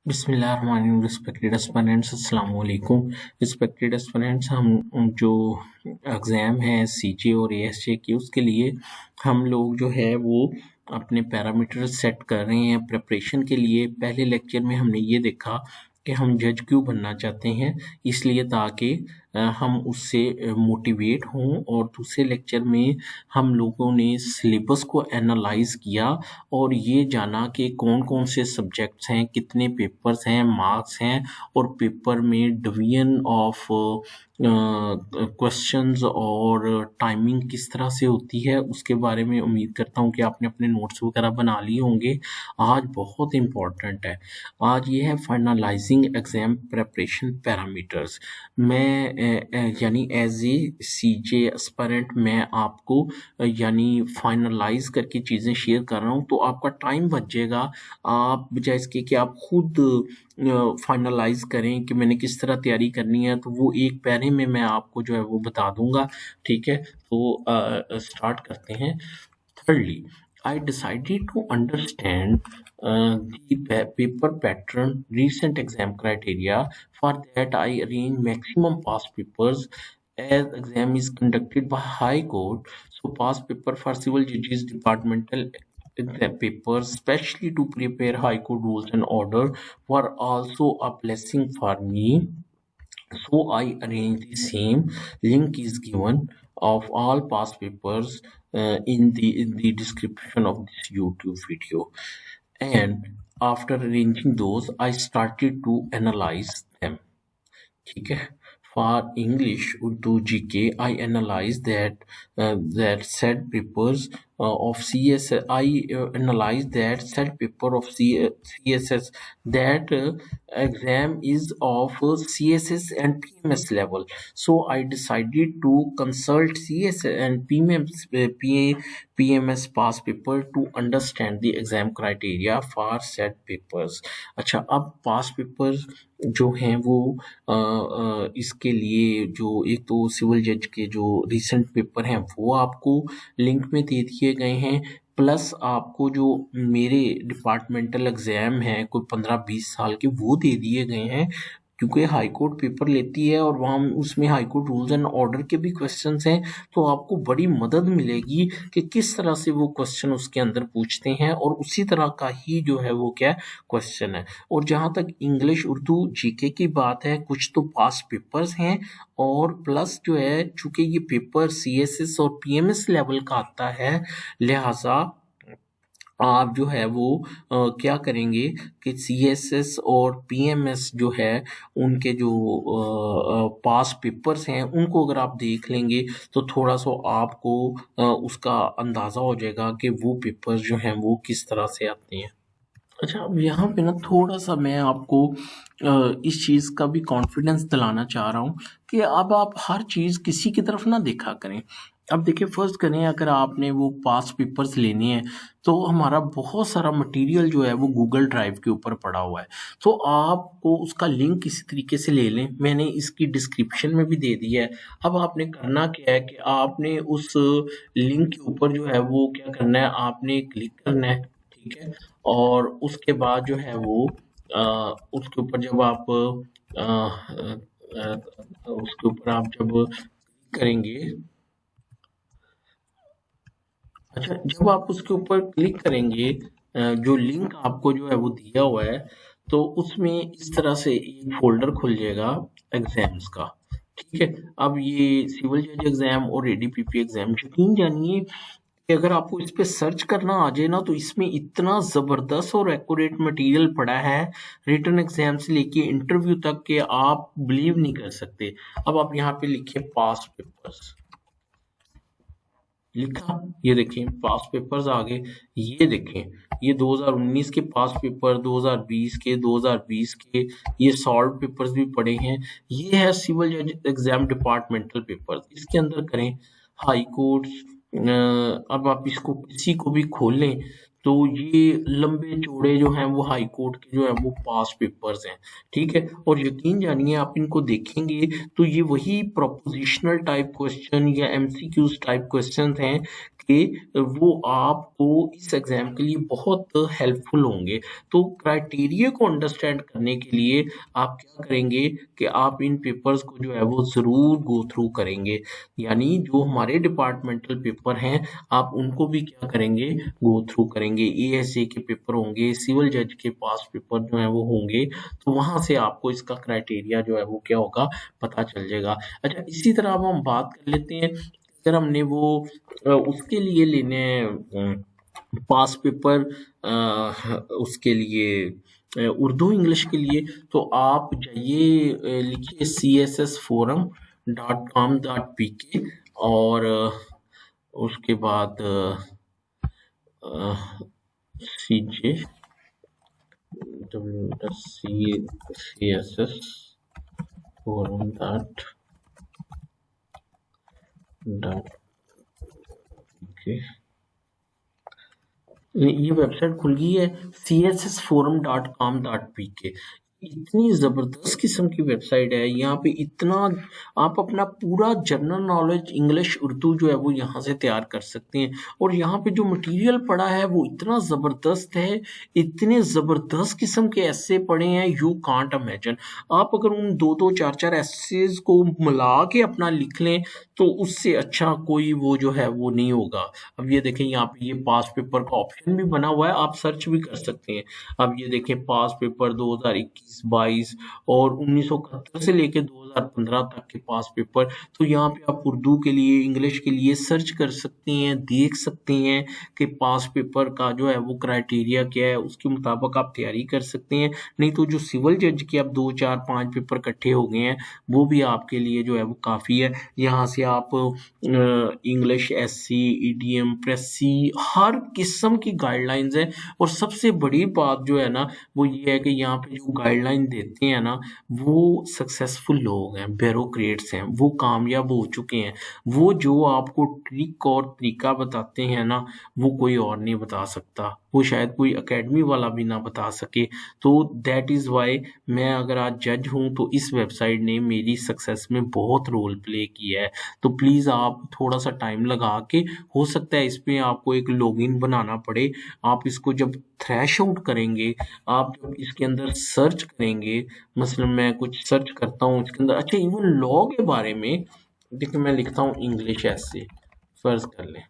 बिस्मिल्लाहिर्रहमानिर्रहीम। Respected aspirants, अस्सलाम वालेकुम। रिस्पेक्टेड एस्पिरेंट्स, हम जो एग्ज़ाम है सीजे और एएसजे की, उसके लिए हम लोग जो है वो अपने पैरामीटर सेट कर रहे हैं प्रिपरेशन के लिए। पहले लेक्चर में हमने ये देखा कि हम जज क्यों बनना चाहते हैं, इसलिए ताकि हम उससे मोटिवेट हों। और दूसरे लेक्चर में हम लोगों ने सिलेबस को एनालाइज किया और ये जाना कि कौन कौन से सब्जेक्ट्स हैं, कितने पेपर्स हैं, मार्क्स हैं और पेपर में डिवीजन ऑफ क्वेश्चंस और टाइमिंग किस तरह से होती है, उसके बारे में उम्मीद करता हूँ कि आपने अपने नोट्स वगैरह बना लिए होंगे। आज बहुत इम्पोर्टेंट है, आज ये है फाइनलाइजिंग एग्जाम प्रेपरेशन पैरामीटर्स। मैं यानी एज ए सीजे एस्पिरेंट मैं आपको यानी फाइनलाइज करके चीज़ें शेयर कर रहा हूँ, तो आपका टाइम बच जाएगा। आप बजाय इसके कि आप खुद फाइनलाइज करें कि मैंने किस तरह तैयारी करनी है, तो वो एक पैरे में मैं आपको जो है वो बता दूंगा। ठीक है, तो स्टार्ट करते हैं। Thirdly, I decided to understand the paper pattern, recent exam criteria. For that, I arranged maximum past papers as exam is conducted by High Court. So, past paper for civil judges, departmental exam papers, especially to prepare High Court rules and order, were also a blessing for me. So I arrange the same. Link is given of all past papers in the description of this YouTube video. And after arranging those, I started to analyze them. ठीक है, for English Urdu GK I analyzed that said papers of CSS. I analyzed that said paper of CSS, that exam is of CSS and PMS level. So I decided to consult CSS and PMS past paper to understand the exam criteria for said papers. अच्छा, अब past papers जो हैं वो इसके लिए जो एक तो सिविल जज के जो रिसेंट पेपर हैं वो आपको लिंक में दे दिए गए हैं, प्लस आपको जो मेरे डिपार्टमेंटल एग्जाम हैं कोई 15-20 साल के वो दे दिए गए हैं, क्योंकि हाई कोर्ट पेपर लेती है और वहाँ उसमें high court rules and order के भी क्वेश्चंस हैं। तो आपको बड़ी मदद मिलेगी कि किस तरह से वो क्वेश्चन उसके अंदर पूछते हैं और उसी तरह का ही जो है वो क्या क्वेश्चन है। और जहाँ तक इंग्लिश उर्दू जीके की बात है, कुछ तो पास पेपर्स हैं और प्लस जो है चूंकि ये पेपर सीएसएस और पीएमएस लेवल का आता है, लिहाजा आप जो है वो क्या करेंगे कि सीएसएस और पीएमएस जो है उनके जो पास पेपर्स हैं उनको अगर आप देख लेंगे तो थोड़ा सा आपको उसका अंदाज़ा हो जाएगा कि वो पेपर्स जो हैं वो किस तरह से आते हैं। अच्छा, अब यहाँ पे ना थोड़ा सा मैं आपको इस चीज़ का भी कॉन्फिडेंस दिलाना चाह रहा हूँ कि अब आप हर चीज़ किसी की तरफ ना देखा करें। अब देखिए, फर्स्ट करें, अगर आपने वो पास पेपर्स लेने हैं तो हमारा बहुत सारा मटेरियल जो है वो गूगल ड्राइव के ऊपर पड़ा हुआ है, तो आपको उसका लिंक किसी तरीके से ले लें। मैंने इसकी डिस्क्रिप्शन में भी दे दिया है। अब आपने करना क्या है कि आपने उस लिंक के ऊपर जो है वो क्या करना है, आपने क्लिक करना है। ठीक है, और उसके बाद जो है वो उसके ऊपर जब आप उसके ऊपर आप जब क्लिक करेंगे, अच्छा जब आप उसके ऊपर क्लिक करेंगे, जो लिंक आपको जो है वो दिया हुआ है, तो उसमें इस तरह से एक फोल्डर खुल जाएगा एग्जाम्स का। ठीक है, अब ये सिविल जज एग्जाम और एडीपीपी एग्जाम, यकीन जानिए कि अगर आपको इस पे सर्च करना आ जाए ना तो इसमें इतना जबरदस्त और एक्यूरेट मटेरियल पड़ा है रिटन एग्जाम से लेके इंटरव्यू तक के आप बिलीव नहीं कर सकते। अब आप यहाँ पे लिखिए पास पेपर्स, लिखा, ये देखें पास पेपर्स आ गए। ये देखें, ये 2019 के पास पेपर, 2020 के, 2020 के, ये सॉल्व पेपर्स भी पड़े हैं। ये है सिविल जज एग्जाम डिपार्टमेंटल पेपर्स। इसके अंदर करें हाई कोर्ट, अब आप इसको किसी को भी खोलें तो ये लंबे चौड़े जो हैं वो हाई कोर्ट के जो है वो पास पेपर्स हैं। ठीक है, और यकीन जानिए आप इनको देखेंगे तो ये वही प्रोपोजिशनल टाइप क्वेश्चन या एमसीक्यूज टाइप क्वेश्चन हैं कि वो आपको इस एग्जाम के लिए बहुत हेल्पफुल होंगे। तो क्राइटेरिया को अंडरस्टैंड करने के लिए आप क्या करेंगे कि आप इन पेपर्स को जो है वो ज़रूर गो थ्रू करेंगे। यानी जो हमारे डिपार्टमेंटल पेपर हैं, आप उनको भी क्या करेंगे, गो थ्रू करेंगे। एएसए के पेपर होंगे, सिविल जज के पास पेपर जो है वो होंगे, तो वहाँ से आपको इसका क्राइटेरिया जो है वो क्या होगा, पता चल जाएगा। अच्छा, इसी तरह अब हम बात कर लेते हैं, अगर हमने वो उसके लिए लेने हैं पास पेपर, उसके लिए उर्दू इंग्लिश के लिए, तो आप जाइए, लिखिए cssforum.com.pk और उसके बाद CJ cssforum.pk, ये वेबसाइट खुल गई है cssforum.com.pk। इतनी जबरदस्त किस्म की वेबसाइट है, यहाँ पे इतना आप अपना पूरा जनरल नॉलेज इंग्लिश उर्दू जो है वो यहाँ से तैयार कर सकते हैं। और यहाँ पे जो मटेरियल पड़ा है वो इतना ज़बरदस्त है, इतने ज़बरदस्त किस्म के ऐसे पड़े हैं, यू कांट इमेजिन। आप अगर उन 2-2 4-4 ऐसेज को मिला के अपना लिख लें तो उससे अच्छा कोई वो जो है वो नहीं होगा। अब ये देखें, यहाँ पे ये पास पेपर का ऑप्शन भी बना हुआ है, आप सर्च भी कर सकते हैं। अब ये देखें, पास पेपर 2021-22 और 1971 से लेके 2015 तक के पास पेपर। तो यहाँ पे आप उर्दू के लिए, इंग्लिश के लिए सर्च कर सकते हैं, देख सकते हैं कि पास पेपर का जो है वो क्राइटेरिया क्या है, उसके मुताबिक आप तैयारी कर सकते हैं। नहीं तो जो सिविल जज के अब 2, 4, 5 पेपर इकट्ठे हो गए हैं, वो भी आपके लिए जो है वो काफ़ी है। यहाँ से आप इंग्लिश, एससी, ईडीएम, प्रेसी, हर किस्म की गाइडलाइंस है। और सबसे बड़ी बात जो है ना वो ये है कि यहाँ पे जो गाइडलाइन देते हैं ना, वो सक्सेसफुल लोग हैं, ब्यूरोक्रेट्स हैं, वो कामयाब हो चुके हैं। वो जो आपको ट्रिक और तरीका बताते हैं ना, वो कोई और नहीं बता सकता, वो शायद कोई एकेडमी वाला भी ना बता सके। तो दैट इज़ वाई मैं अगर आज जज हूँ तो इस वेबसाइट ने मेरी सक्सेस में बहुत रोल प्ले किया है। तो प्लीज़ आप थोड़ा सा टाइम लगा के, हो सकता है इसमें आपको एक लॉगिन बनाना पड़े। आप इसको जब थ्रैश आउट करेंगे, आप जब इसके अंदर सर्च करेंगे, मसलन मैं कुछ सर्च करता हूँ इसके अंदर, अच्छा इवन लॉ के बारे में, देखिए मैं लिखता हूँ इंग्लिश ऐसे, फर्ज कर लें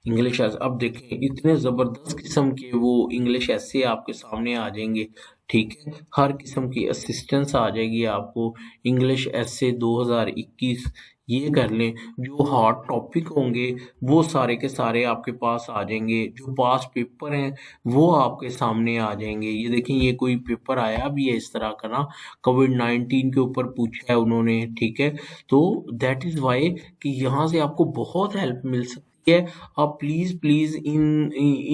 इंग्लिश ऐसे, अब देखें इतने ज़बरदस्त किस्म के वो इंग्लिश ऐसे आपके सामने आ जाएंगे। ठीक है, हर किस्म की असिस्टेंस आ जाएगी आपको। इंग्लिश ऐसे 2021 ये कर लें, जो हॉट टॉपिक होंगे वो सारे के सारे आपके पास आ जाएंगे। जो पास पेपर हैं वो आपके सामने आ जाएंगे। ये देखें, ये कोई पेपर आया भी है इस तरह का ना, कोविड-19 के ऊपर पूछा है उन्होंने। ठीक है, तो दैट इज़ वाई कि यहाँ से आपको बहुत हेल्प मिल सकती है। आप प्लीज़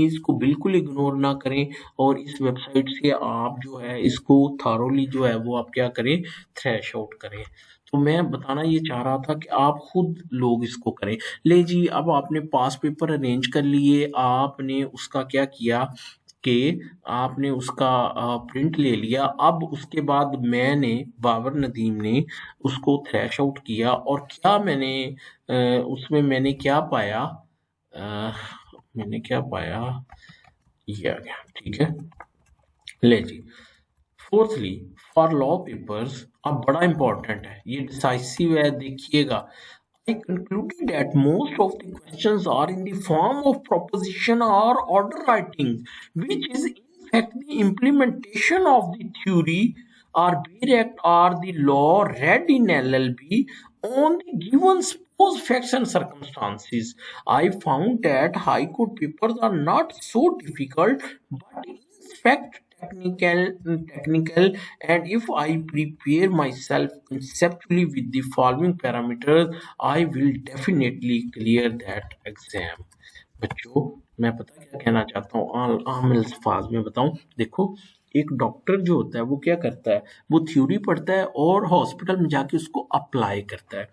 इसको बिल्कुल इग्नोर ना करें और इस वेबसाइट से आप जो है इसको थारोली जो है वो आप क्या करें, थ्रैश आउट करें। तो मैं बताना ये चाह रहा था कि आप खुद लोग इसको करें। ले जी, अब आपने पास पेपर अरेंज कर लिए, आपने उसका क्या किया कि आपने उसका प्रिंट ले लिया। अब उसके बाद मैंने, बाबर नदीम ने उसको थ्रैश आउट किया और क्या मैंने उसमें मैंने क्या पाया, अ, मैंने क्या पाया, ये आ गया। ठीक है, ले जी, फोर्थली फॉर लॉ पेपर्स, अब बड़ा इंपॉर्टेंट है, ये डिसाइसिव है, देखिएगा। I concluded that most of the questions are in the form of proposition or order writing, which is in fact the implementation of the theory or bare act or the law read in LLB on the given supposed facts and circumstances. I found that high court papers are not so difficult, but in fact technical, and if I prepare myself conceptually with the following parameters, I will definitely clear that exam. बच्चों, मैं पता क्या कहना चाहता हूँ, आम अल्फाज में बताऊं। देखो, एक डॉक्टर जो होता है वो क्या करता है, वो थ्योरी पढ़ता है और हॉस्पिटल में जाके उसको अप्लाई करता है।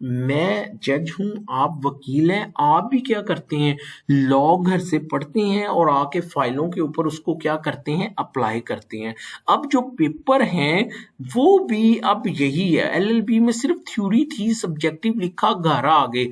मैं जज हूँ, आप वकील हैं, आप भी क्या करते हैं, लॉ घर से पढ़ते हैं और आके फाइलों के ऊपर उसको क्या करते हैं, अप्लाई करते हैं। अब जो पेपर हैं वो भी अब यही है, एलएलबी में सिर्फ थ्योरी थी, सब्जेक्टिव लिखा, घर आ गए।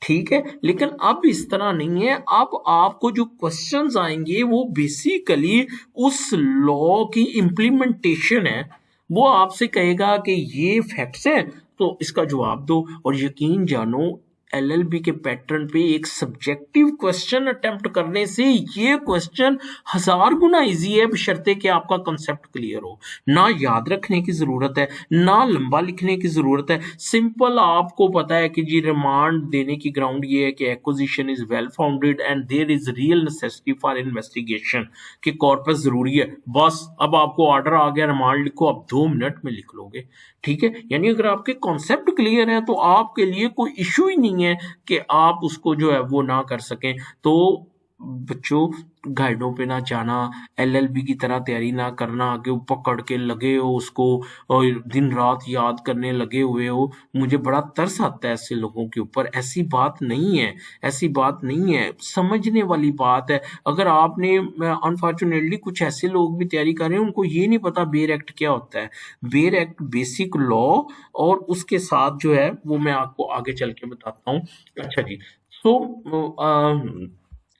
ठीक है, लेकिन अब इस तरह नहीं है। अब आपको जो क्वेश्चंस आएंगे वो बेसिकली उस लॉ की इम्प्लीमेंटेशन है। वो आपसे कहेगा कि ये फैक्ट्स हैं तो इसका जवाब दो, और यकीन जानो एलएलबी के पैटर्न पे एक सब्जेक्टिव क्वेश्चन अटेम्प्ट करने से ये क्वेश्चन 1000 गुना इजी है, बशर्ते कि आपका कंसेप्ट क्लियर हो। ना याद रखने की जरूरत है, ना लंबा लिखने की जरूरत है। सिंपल आपको पता है कि जी रिमांड देने की ग्राउंड ये है कि acquisition is well founded and there is real necessity for investigation, कि कॉर्पस जरूरी है। बस अब आपको ऑर्डर आ गया, रिमांड लिखो, आप 2 मिनट में लिख लोगे। ठीक है, यानी अगर आपके कॉन्सेप्ट क्लियर है तो आपके लिए कोई इशू ही नहीं है कि आप उसको जो है वो ना कर सकें। तो बच्चों, गाइडों पे ना जाना, एलएलबी की तरह तैयारी ना करना, आगे वो पकड़ के लगे हो उसको और दिन रात याद करने लगे हुए हो। मुझे बड़ा तरस आता है ऐसे लोगों के ऊपर। ऐसी बात नहीं है, ऐसी बात नहीं है, समझने वाली बात है। अगर आपने अनफॉर्चुनेटली कुछ ऐसे लोग भी तैयारी कर रहे हैं, उनको ये नहीं पता बेर एक्ट क्या होता है। बेर एक्ट बेसिक लॉ, और उसके साथ जो है वो मैं आपको आगे चल के बताता हूँ। अच्छा जी, सो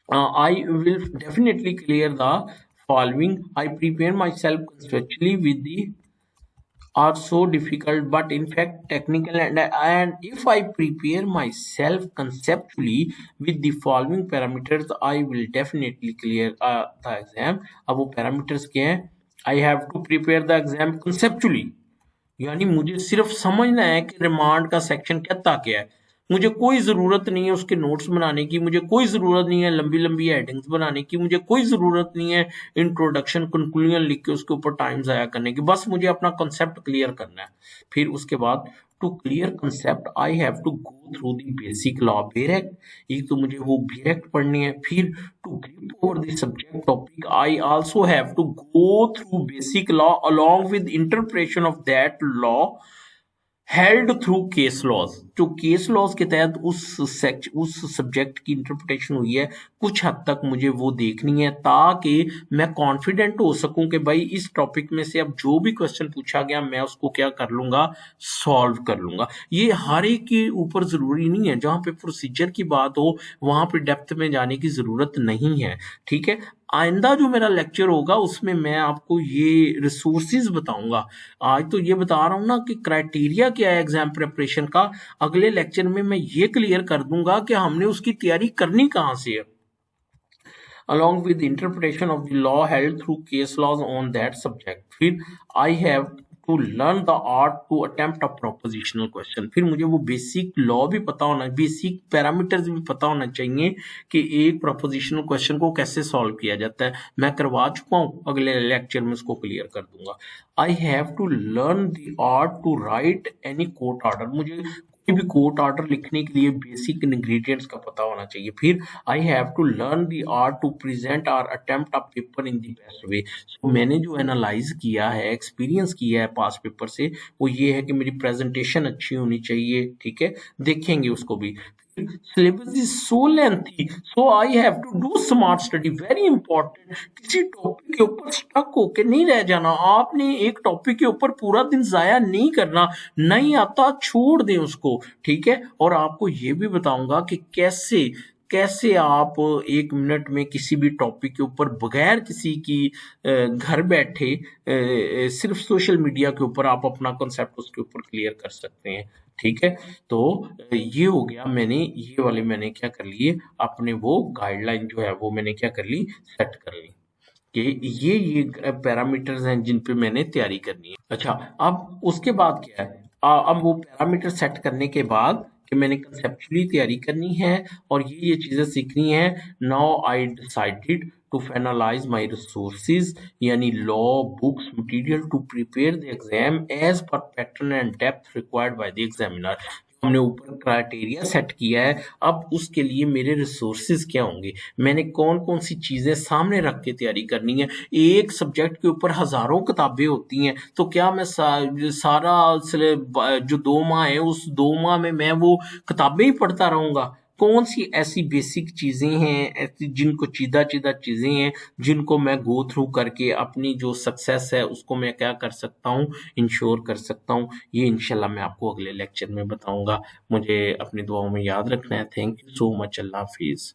I will definitely clear the following. I prepare myself conceptually with the are so difficult, but in fact technical, and if I prepare myself conceptually with the following parameters, I will definitely clear the exam. अब वो parameters क्या हैं? I have to prepare the exam conceptually, यानी मुझे सिर्फ समझना है कि रिमांड का सेक्शन कहता क्या है। मुझे कोई जरूरत नहीं है उसके नोट्स बनाने की, मुझे कोई जरूरत नहीं है लंबी लंबी हेडिंग्स बनाने की, मुझे कोई जरूरत नहीं है इंट्रोडक्शन कंक्लूजन लिख के उसके ऊपर टाइम जाया करने की। बस मुझे अपना कंसेप्ट क्लियर करना है। फिर उसके बाद to clear concept I have to go through the basic law bare act. एक तो मुझे वो बेरेक्ट पढ़नी है। फिर to grip over the subject topic I also have to go through basic law along with interpretation of that law held through case laws. जो case laws के तहत उस सब्जेक्ट की इंटरप्रिटेशन हुई है, कुछ हद तक मुझे वो देखनी है, ताकि मैं कॉन्फिडेंट हो सकूं कि भाई इस टॉपिक में से अब जो भी क्वेश्चन पूछा गया मैं उसको क्या कर लूंगा, सॉल्व कर लूंगा। ये हर एक के ऊपर जरूरी नहीं है। जहां पे प्रोसीजर की बात हो वहां पे डेप्थ में जाने की जरूरत नहीं है। ठीक है, आइंदा जो मेरा लेक्चर होगा उसमें मैं आपको ये रिसोर्सेज बताऊंगा। आज तो ये बता रहा हूँ ना कि क्राइटेरिया क्या है एग्जाम प्रिपरेशन का। अगले लेक्चर में मैं ये क्लियर कर दूंगा कि हमने उसकी तैयारी करनी कहाँ से है, along with the interpretation of the law held through case laws on that subject. फिर I have to learn the art to attempt a propositional question. फिर मुझे वो बेसिक लॉ भी पता होना, बेसिक पैरामीटर्स भी पता होना चाहिए कि एक प्रोपोजिशनल क्वेश्चन को कैसे सॉल्व किया जाता है। मैं करवा चुका हूँ, अगले लेक्चर में उसको क्लियर कर दूंगा। I have to learn the art to write any court order. मुझे कोई भी कोर्ट ऑर्डर लिखने के लिए बेसिक इंग्रेडिएंट्स का पता होना चाहिए। फिर I have to learn the art to present और attempt a paper in the best way. So मैंने जो एनालाइज किया है, एक्सपीरियंस किया है पास पेपर से, वो ये है कि मेरी प्रेजेंटेशन अच्छी होनी चाहिए। ठीक है, देखेंगे उसको भी। Syllabus is so lengthy, so I have to do smart study. Very important, किसी टॉपिक के ऊपर स्टक होके नहीं रह जाना। आपने एक टॉपिक के ऊपर पूरा दिन जाया नहीं करना, नहीं आता छोड़ दें उसको। ठीक है, और आपको ये भी बताऊंगा कि कैसे कैसे आप 1 मिनट में किसी भी टॉपिक के ऊपर बगैर किसी की घर बैठे सिर्फ सोशल मीडिया के ऊपर आप अपना कॉन्सेप्ट उसके ऊपर क्लियर कर सकते हैं। ठीक है, तो ये हो गया। ये वाले मैंने क्या कर लिए, अपने वो गाइडलाइन जो है वो मैंने क्या कर ली, सेट कर ली कि ये पैरामीटर्स हैं जिन पे मैंने तैयारी करनी है। अच्छा, अब उसके बाद क्या है, अब वो पैरामीटर सेट करने के बाद कि मैंने कंसेप्चुअली तैयारी करनी है और ये चीजें सीखनी है। Now I decided to finalise my resources, यानी law books material to prepare the exam as per pattern and depth required by the examiner. हमने ऊपर क्राइटेरिया सेट किया है, अब उसके लिए मेरे रिसोर्सेज क्या होंगे, मैंने कौन कौन सी चीजें सामने रख के तैयारी करनी है। एक सब्जेक्ट के ऊपर हजारों किताबें होती हैं, तो क्या मैं सारा जो 2 माह है उस 2 माह में मैं वो किताबें ही पढ़ता रहूंगा? कौन सी ऐसी बेसिक चीजें हैं, ऐसी जिनको चीदा चीदा चीजें हैं जिनको मैं गो थ्रू करके अपनी जो सक्सेस है उसको मैं क्या कर सकता हूँ, इंश्योर कर सकता हूँ। ये इंशाल्लाह मैं आपको अगले लेक्चर में बताऊंगा। मुझे अपनी दुआओं में याद रखना है। Thank you so much. Allah Hafiz.